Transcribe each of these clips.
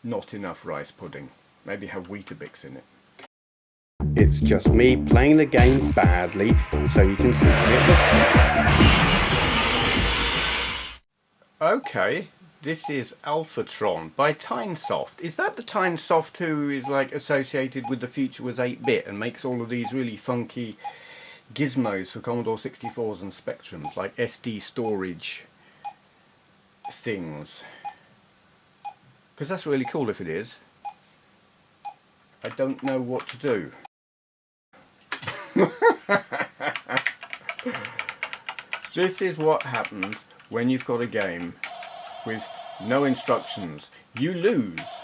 Not enough rice pudding. Maybe have Weetabix in it. It's just me playing the game badly, so you can see what it looks like. Okay, this is Alphatron by Tynesoft. Is that the Tynesoft who is like associated with the future was 8-bit and makes all of these really funky gizmos for Commodore 64s and Spectrums, like SD storage things? Because that's really cool if it is. I don't know what to do. This is what happens when you've got a game with no instructions. You lose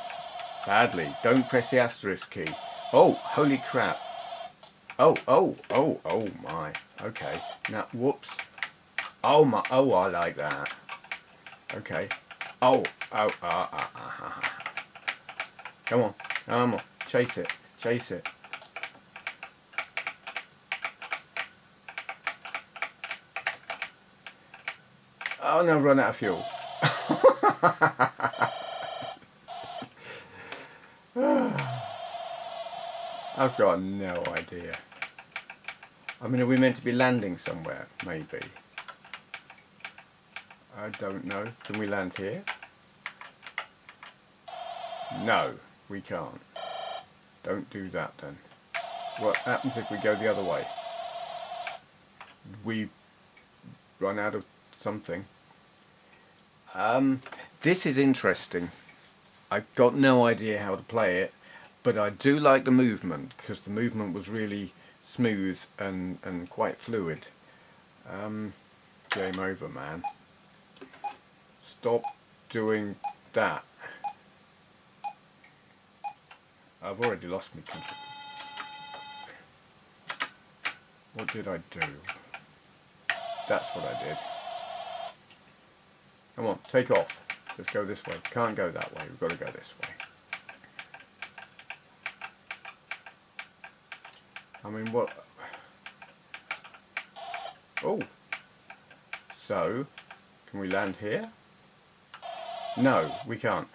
badly. Don't press the asterisk key. Oh, holy crap. Oh my. Okay. Now, whoops. Oh my, oh, I like that. Okay. Oh. Come on. Come on. Chase it. Chase it. Oh no, run out of fuel. I've got no idea. I mean, are we meant to be landing somewhere? Maybe. I don't know. Can we land here? No, we can't. Don't do that then. What happens if we go the other way? We run out of something. This is interesting. I've got no idea how to play it, but I do like the movement because the movement was really smooth and quite fluid. Game over, man. Stop doing that. I've already lost my control. What did I do? That's what I did. Come on, take off. Let's go this way. Can't go that way. We've got to go this way. I mean, what? Oh. So, can we land here? No, we can't.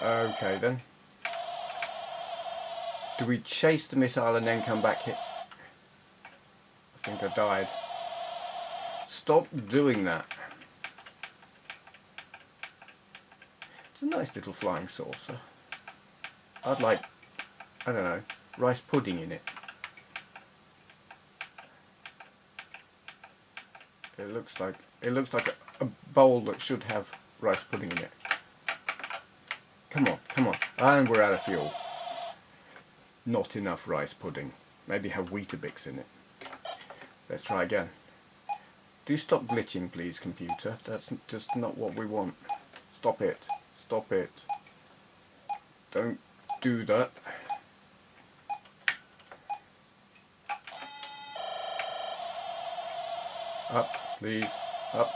Okay then. Do we chase the missile and then come back here? I think I died. Stop doing that. It's a nice little flying saucer. I'd like, I don't know, rice pudding in it. It looks like a bowl that should have rice pudding in it. Come on, come on. And we're out of fuel. Not enough rice pudding. Maybe have Weetabix in it. Let's try again. Do stop glitching, please, computer. That's just not what we want. Stop it. Stop it. Don't do that. Up, please. Up.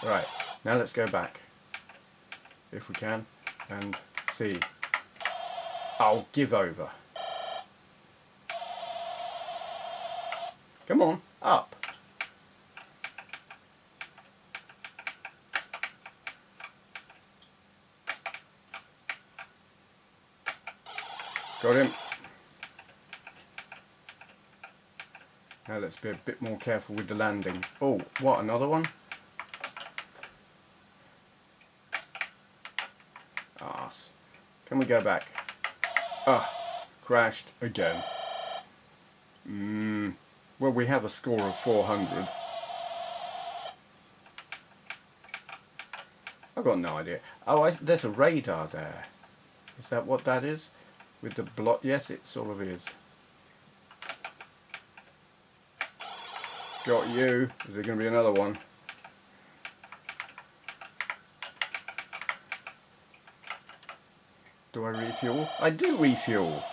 Right, now let's go back, if we can, and see. I'll give over. Come on, up. Got him. Now let's be a bit more careful with the landing. Oh, what, another one? Arse. Can we go back? Ah, crashed again. Well, we have a score of 400. I've got no idea. Oh, there's a radar there. Is that what that is? With the block? Yes, it sort of is. Got you. Is there going to be another one? Do I refuel? I do refuel.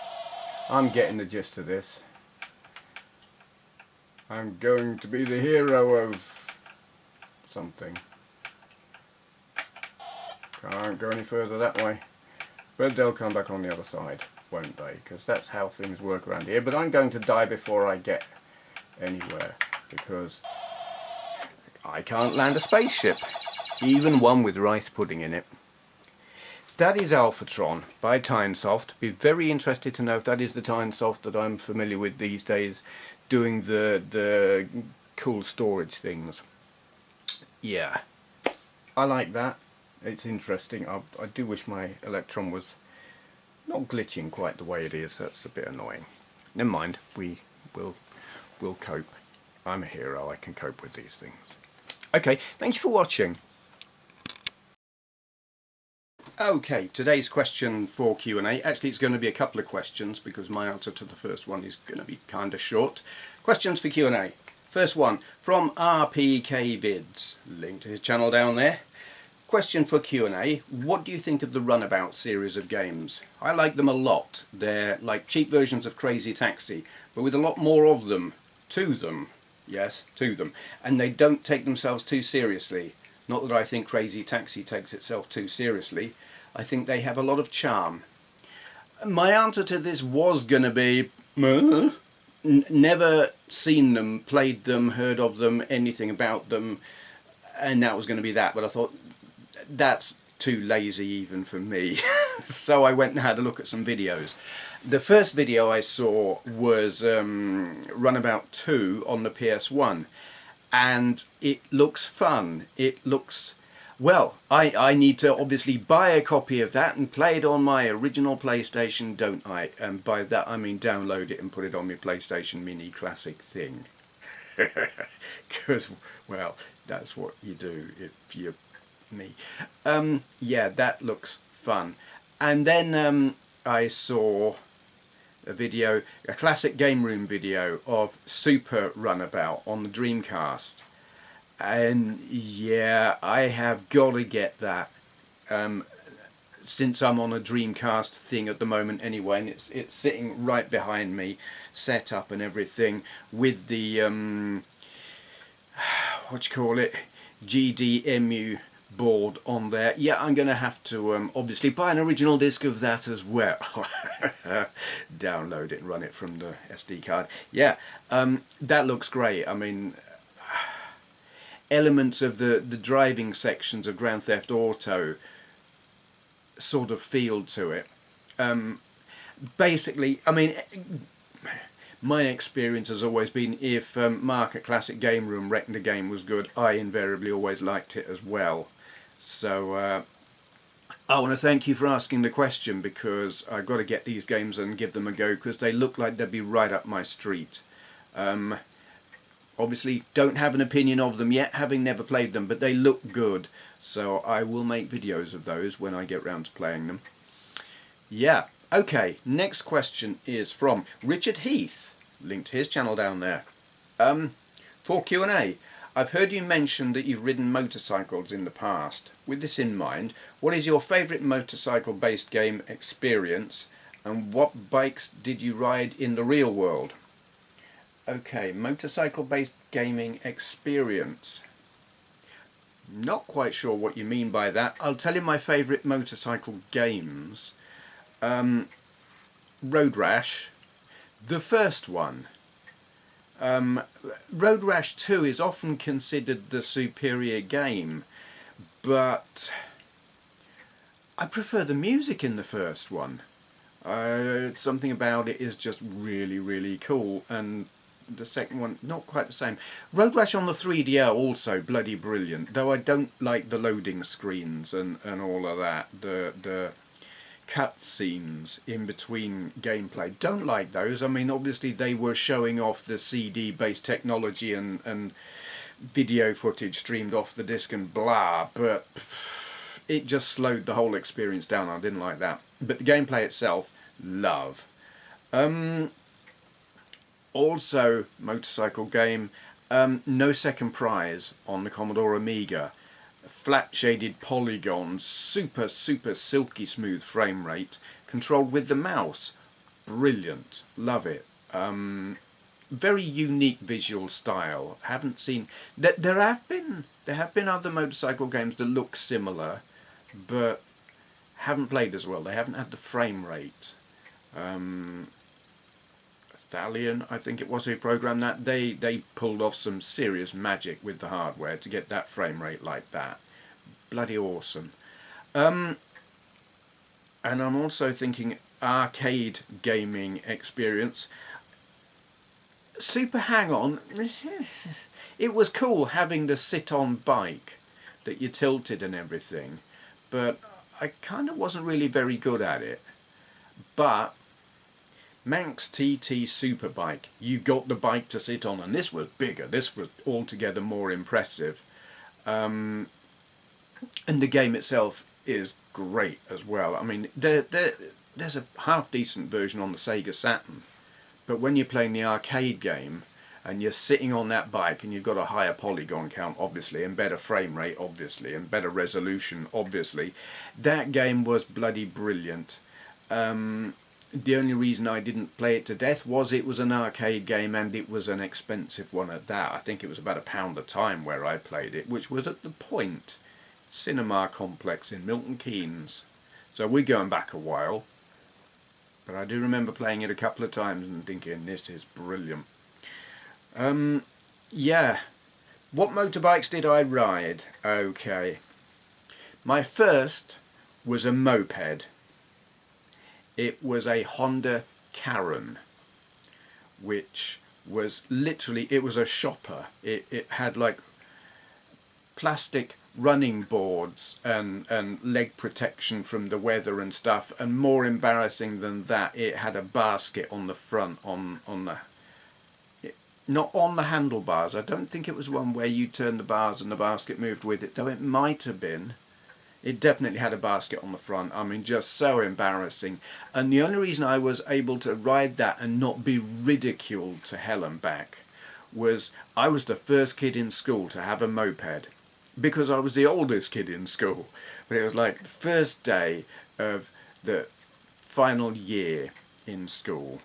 I'm getting the gist of this. I'm going to be the hero of something. Can't go any further that way. But they'll come back on the other side. won't they? Because that's how things work around here. But I'm going to die before I get anywhere, because I can't land a spaceship, even one with rice pudding in it. That is Alphatron by Tynesoft. Be very interested to know if that is the Tynesoft that I'm familiar with these days, doing the cool storage things. Yeah, I like that. It's interesting. I do wish my Electron was not glitching quite the way it is. That's a bit annoying. Never mind. We'll cope. I'm a hero. I can cope with these things. Okay, thanks for watching. Okay, today's question for Q&A. Actually, it's going to be a couple of questions because my answer to the first one is going to be kind of short. Questions for Q&A. First one from RPKVids. Link to his channel down there. Question for Q&A. What do you think of the Runabout series of games? I like them a lot. They're like cheap versions of Crazy Taxi, but with a lot more of them. To them. Yes, to them. And they don't take themselves too seriously. Not that I think Crazy Taxi takes itself too seriously. I think they have a lot of charm. My answer to this was going to be never seen them, played them, heard of them, anything about them, and that was going to be that. But I thought that's too lazy even for me. So I went and had a look at some videos. The first video I saw was Runabout 2 on the PS1. And it looks fun. It looks... Well, I need to obviously buy a copy of that and play it on my original PlayStation, don't I? And by that I mean download it and put it on my PlayStation Mini Classic thing. Because, well, that's what you do if you're me. Yeah, that looks fun. And then I saw a video, a classic game room video of Super Runabout on the Dreamcast, and yeah, I have got to get that since I'm on a Dreamcast thing at the moment anyway, and it's sitting right behind me, set up and everything with the what you call it, GDMU board on there. Yeah, I'm going to have to obviously buy an original disc of that as well. Download it and run it from the SD card. Yeah, that looks great. I mean, elements of the driving sections of Grand Theft Auto sort of feel to it. Basically, I mean, my experience has always been if Mark at Classic Game Room reckoned a game was good, I invariably always liked it as well. So I want to thank you for asking the question, because I've got to get these games and give them a go, because they look like they'd be right up my street. Obviously don't have an opinion of them yet, having never played them, but they look good, so I will make videos of those when I get round to playing them. Yeah, okay, next question is from Richard Heath, link to his channel down there. For Q&A, I've heard you mention that you've ridden motorcycles in the past. With this in mind, what is your favourite motorcycle-based game experience, and what bikes did you ride in the real world? Okay, motorcycle-based gaming experience. Not quite sure what you mean by that. I'll tell you my favourite motorcycle games. Road Rash, the first one. Road Rash 2 is often considered the superior game, but I prefer the music in the first one. Something about it is just really, really cool, and the second one, not quite the same. Road Rash on the 3DO also bloody brilliant, though I don't like the loading screens and all of that. The cutscenes in between gameplay, don't like those. I mean, obviously they were showing off the CD based technology and video footage streamed off the disc and blah, but it just slowed the whole experience down. I didn't like that. But the gameplay itself, love. Also, motorcycle game, No Second Prize on the Commodore Amiga. Flat shaded polygons, super silky smooth frame rate, controlled with the mouse. Brilliant, love it. Very unique visual style. Haven't seen there have been other motorcycle games that look similar, but haven't played as well. They haven't had the frame rate. Thalion, I think it was, who programmed that. They pulled off some serious magic with the hardware to get that frame rate like that. Bloody awesome. And I'm also thinking arcade gaming experience. Super Hang-On, it was cool having the sit-on bike that you tilted and everything, but I kind of wasn't really very good at it. But Manx TT Superbike, you got the bike to sit on, and this was bigger, this was altogether more impressive. And the game itself is great as well. I mean, there's a half-decent version on the Sega Saturn, but when you're playing the arcade game, and you're sitting on that bike, and you've got a higher polygon count, obviously, and better frame rate, obviously, and better resolution, obviously, that game was bloody brilliant. The only reason I didn't play it to death was it was an arcade game, and it was an expensive one at that. I think it was about £1 a time where I played it, which was at the Point Cinema Complex in Milton Keynes. So we're going back a while, but I do remember playing it a couple of times and thinking, this is brilliant. Yeah. What motorbikes did I ride? Okay. My first was a moped. It was a Honda Karen, which was literally, it was a shopper. It had like plastic running boards and leg protection from the weather and stuff, and more embarrassing than that, it had a basket on the front, on the, not on the handlebars. I don't think it was one where you turned the bars and the basket moved with it, though it might have been. It definitely had a basket on the front. I mean, just so embarrassing. And the only reason I was able to ride that and not be ridiculed to hell and back was I was the first kid in school to have a moped, because I was the oldest kid in school. But it was like the first day of the final year in school.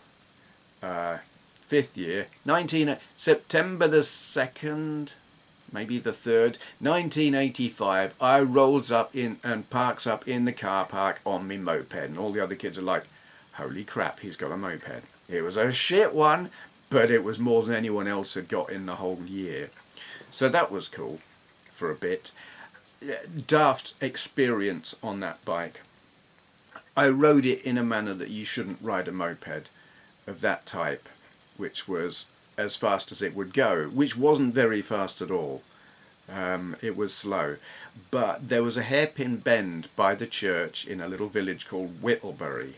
5th year, September the 2nd, maybe the 3rd, 1985, I rolls up in and parks up in the car park on me moped, and all the other kids are like, holy crap, he's got a moped. It was a shit one, but it was more than anyone else had got in the whole year. So that was cool for a bit. Daft experience on that bike. I rode it in a manner that you shouldn't ride a moped of that type, which was as fast as it would go, which wasn't very fast at all. It was slow. But there was a hairpin bend by the church in a little village called Whittlebury,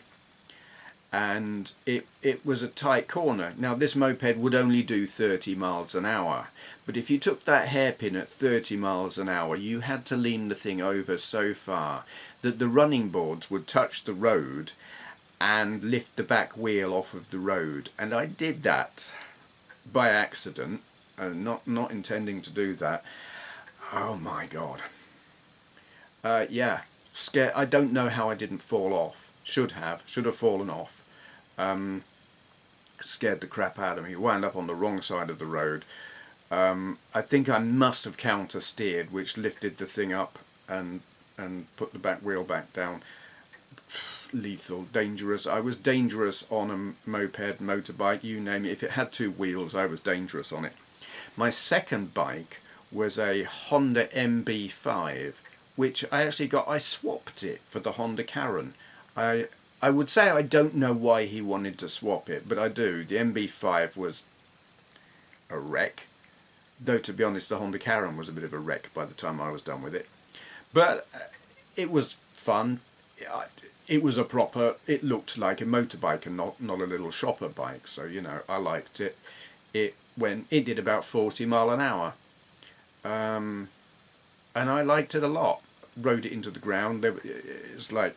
and it was a tight corner. Now this moped would only do 30 miles an hour, but if you took that hairpin at 30 miles an hour, you had to lean the thing over so far that the running boards would touch the road and lift the back wheel off of the road. And I did that by accident, not intending to do that. Oh my god. Yeah, scared. I don't know how I didn't fall off. Should have fallen off. Scared the crap out of me. Wound up on the wrong side of the road. I think I must have counter steered, which lifted the thing up and put the back wheel back down. Lethal, dangerous. I was dangerous on a moped, motorbike, you name it. If it had 2 wheels, I was dangerous on it. My second bike was a Honda MB5, which I swapped it for the Honda Karen. I would say I don't know why he wanted to swap it, but I do. The MB5 was a wreck, though to be honest the Honda Karen was a bit of a wreck by the time I was done with it. But it was fun. It was it looked like a motorbike and not a little shopper bike, so you know, I liked it. It did about 40 mile an hour, and I liked it a lot. Rode it into the ground. It's like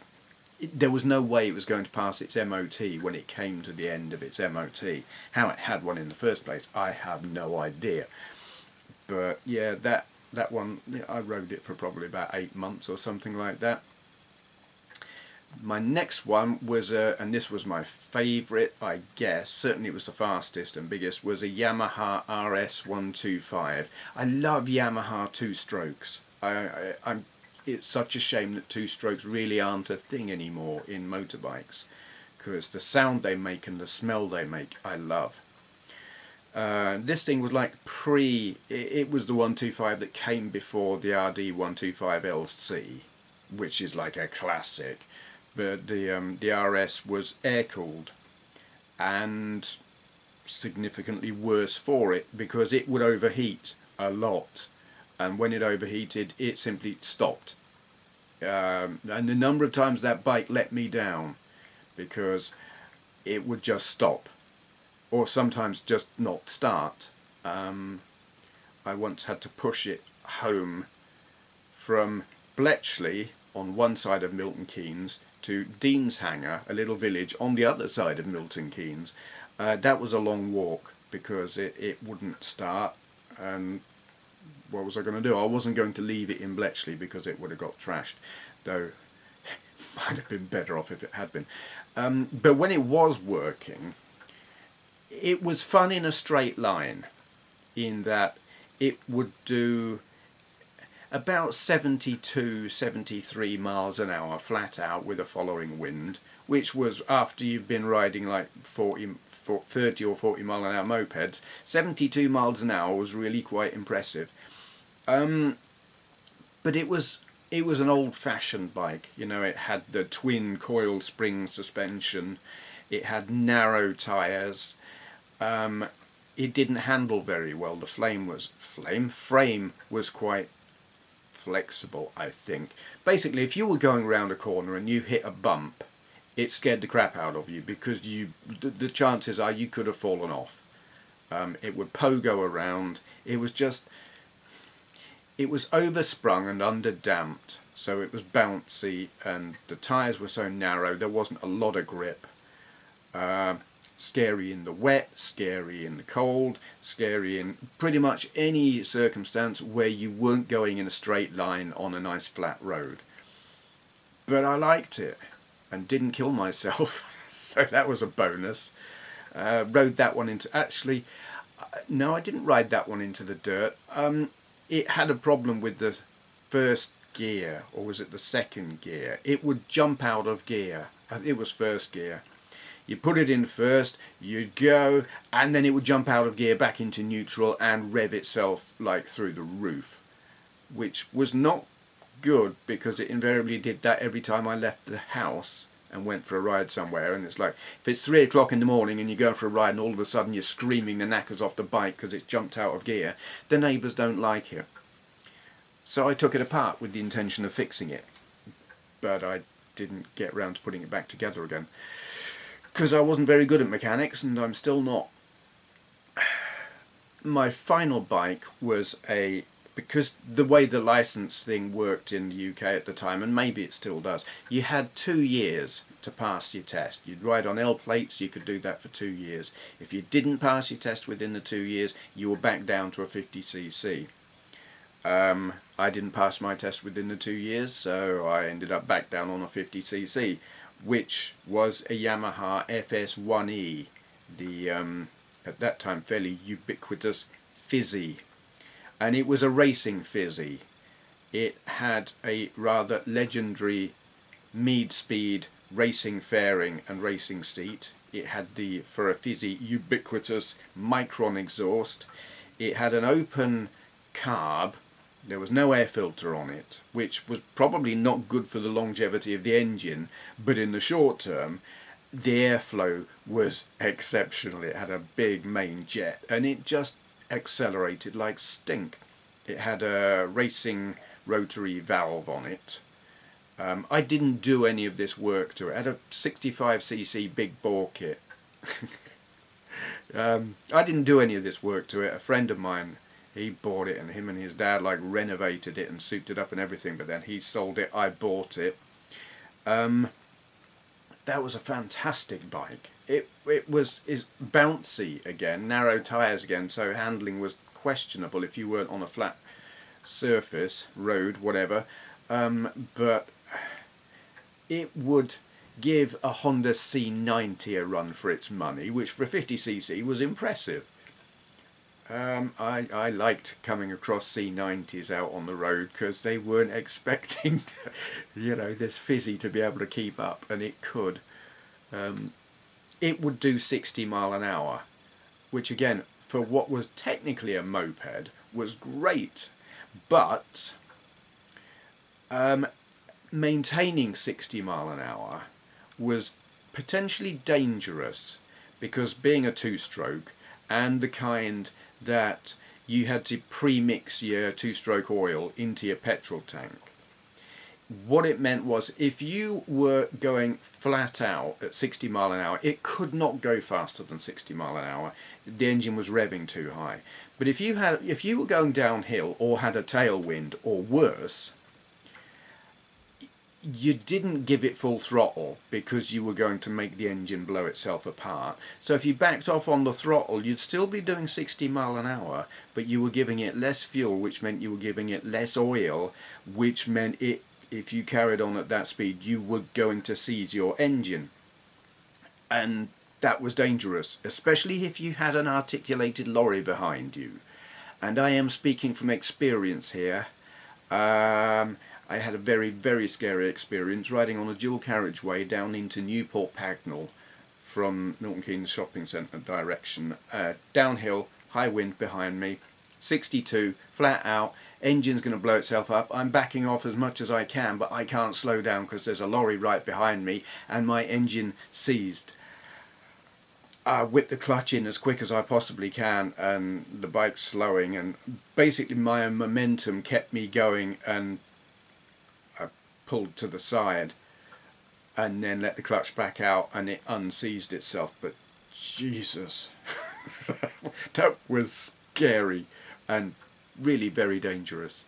there was no way it was going to pass its MOT when it came to the end of its MOT. How it had one in the first place, I have no idea. But yeah, that one, yeah, I rode it for probably about 8 months or something like that. My next one was and this was my favourite, I guess, certainly it was the fastest and biggest, was a Yamaha RS125. I love Yamaha 2-strokes. It's such a shame that 2-strokes really aren't a thing anymore in motorbikes, because the sound they make and the smell they make I love. This thing was like it was the 125 that came before the RD125LC, which is like a classic, but the RS was air cooled and significantly worse for it because it would overheat a lot, and when it overheated it simply stopped. And the number of times that bike let me down because it would just stop, or sometimes just not start. I once had to push it home from Bletchley on one side of Milton Keynes to Deanshanger, a little village on the other side of Milton Keynes. That was a long walk because it wouldn't start, and what was I going to do? I wasn't going to leave it in Bletchley because it would have got trashed, though it might have been better off if it had been. But when it was working, it was fun in a straight line, in that it would do about 72, 73 miles an hour flat out with a following wind, which was after you've been riding like 30 or 40 mile an hour mopeds. 72 miles an hour was really quite impressive. But it was an old-fashioned bike. You know, it had the twin coil spring suspension, it had narrow tyres, it didn't handle very well. The frame was quite flexible, I think. Basically, if you were going round a corner and you hit a bump, it scared the crap out of you because the chances are you could have fallen off. It would pogo around. It was oversprung and underdamped, so it was bouncy, and the tyres were so narrow there wasn't a lot of grip. Scary in the wet, scary in the cold, scary in pretty much any circumstance where you weren't going in a straight line on a nice flat road. But I liked it and didn't kill myself, so that was a bonus. Rode that one into... Actually, no, I didn't ride that one into the dirt. It had a problem with the first gear, or was it the second gear? It would jump out of gear. It was first gear. You put it in first, you'd go, and then it would jump out of gear back into neutral and rev itself like through the roof, which was not good because it invariably did that every time I left the house and went for a ride somewhere. And it's like, if it's 3 o'clock in the morning and you go for a ride and all of a sudden you're screaming the knackers off the bike because it's jumped out of gear, the neighbours don't like it. So I took it apart with the intention of fixing it, but I didn't get round to putting it back together again because I wasn't very good at mechanics, and I'm still not. My final bike was because the way the licence thing worked in the UK at the time, and maybe it still does, you had 2 years to pass your test. You'd ride on L plates, you could do that for 2 years. If you didn't pass your test within the 2 years, you were back down to a 50cc. I didn't pass my test within the 2 years, so I ended up back down on a 50cc, which was a Yamaha FS1E, the at that time fairly ubiquitous Fizzy. And it was a racing Fizzy. It had a rather legendary Mead Speed racing fairing and racing seat. It had for a Fizzy, ubiquitous Micron exhaust. It had an open carb. There was no air filter on it, which was probably not good for the longevity of the engine, but in the short term the airflow was exceptional. It had a big main jet and it just accelerated like stink. It had a racing rotary valve on it. I didn't do any of this work to it. It had a 65cc big bore kit. I didn't do any of this work to it. A friend of mine, he bought it, and him and his dad like renovated it and souped it up and everything, but then he sold it, I bought it. That was a fantastic bike. It is bouncy again, narrow tyres again, so handling was questionable if you weren't on a flat surface, road, whatever, but it would give a Honda C90 a run for its money, which for a 50cc was impressive. I liked coming across C90s out on the road because they weren't expecting to, this Fizzy to be able to keep up, and it could. it would do 60 mile an hour, which again, for what was technically a moped, was great. But maintaining 60 mile an hour was potentially dangerous, because being a two-stroke and the kind that you had to pre-mix your two-stroke oil into your petrol tank, what it meant was if you were going flat out at 60 mile an hour, it could not go faster than 60 mile an hour. The engine was revving too high. But if you were going downhill or had a tailwind or worse, you didn't give it full throttle, because you were going to make the engine blow itself apart. So if you backed off on the throttle, you'd still be doing 60 mile an hour, but you were giving it less fuel, which meant you were giving it less oil, which meant if you carried on at that speed, you were going to seize your engine. And that was dangerous, especially if you had an articulated lorry behind you. And I am speaking from experience here. I had a very, very scary experience riding on a dual carriageway down into Newport Pagnell from Milton Keynes Shopping Centre direction. Downhill, high wind behind me, 62, flat out, engine's going to blow itself up. I'm backing off as much as I can, but I can't slow down because there's a lorry right behind me, and my engine seized. I whip the clutch in as quick as I possibly can, and the bike's slowing, and basically my momentum kept me going, and I pulled to the side and then let the clutch back out, and it unseized itself. But Jesus, that was scary and really very dangerous.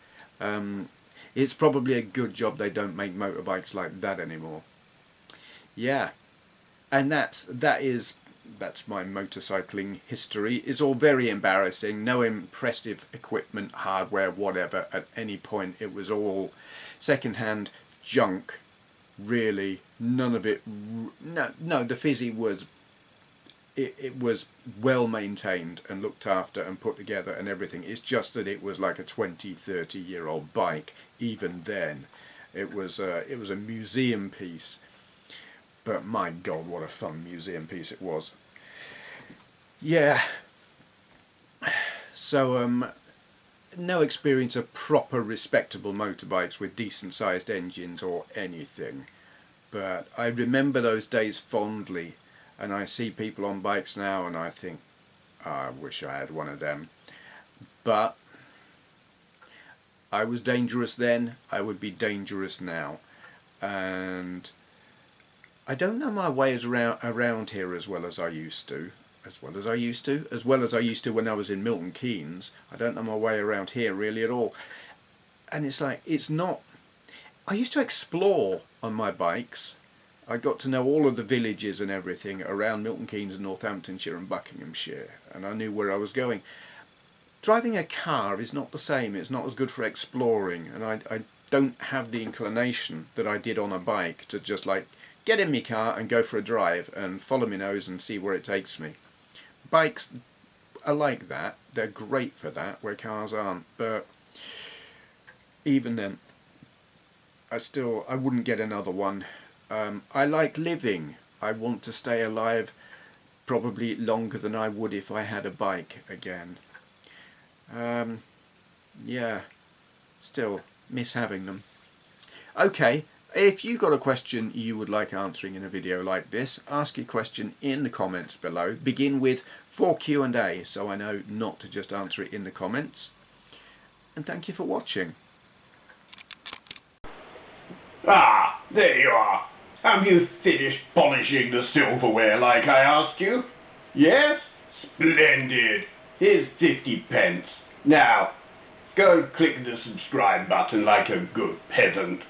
It's probably a good job they don't make motorbikes like that anymore. Yeah, and that's my motorcycling history. It's all very embarrassing. No impressive equipment, hardware, whatever at any point. It was all second-hand junk, really. None of it. No. The Fizzy was. It was well maintained and looked after and put together and everything. It's just that it was like a 20-30 year old bike. Even then, it was a museum piece. But my God, what a fun museum piece it was. Yeah. So, no experience of proper respectable motorbikes with decent sized engines or anything. But I remember those days fondly, and I see people on bikes now and I think, oh, I wish I had one of them. But I was dangerous then, I would be dangerous now. And I don't know my ways around here as well as I used to. As well as I used to when I was in Milton Keynes. I don't know my way around here really at all. And it's like, it's not... I used to explore on my bikes. I got to know all of the villages and everything around Milton Keynes and Northamptonshire and Buckinghamshire. And I knew where I was going. Driving a car is not the same. It's not as good for exploring. And I don't have the inclination that I did on a bike to just like get in my car and go for a drive and follow my nose and see where it takes me. Bikes are like that. They're great for that, where cars aren't. But even then, I wouldn't get another one. I like living. I want to stay alive probably longer than I would if I had a bike again. Yeah, still miss having them. Okay. If you've got a question you would like answering in a video like this, ask your question in the comments below. Begin with for Q&A, so I know not to just answer it in the comments. And thank you for watching. Ah, there you are. Have you finished polishing the silverware like I asked you? Yes? Splendid. Here's 50 pence. Now, go and click the subscribe button like a good peasant.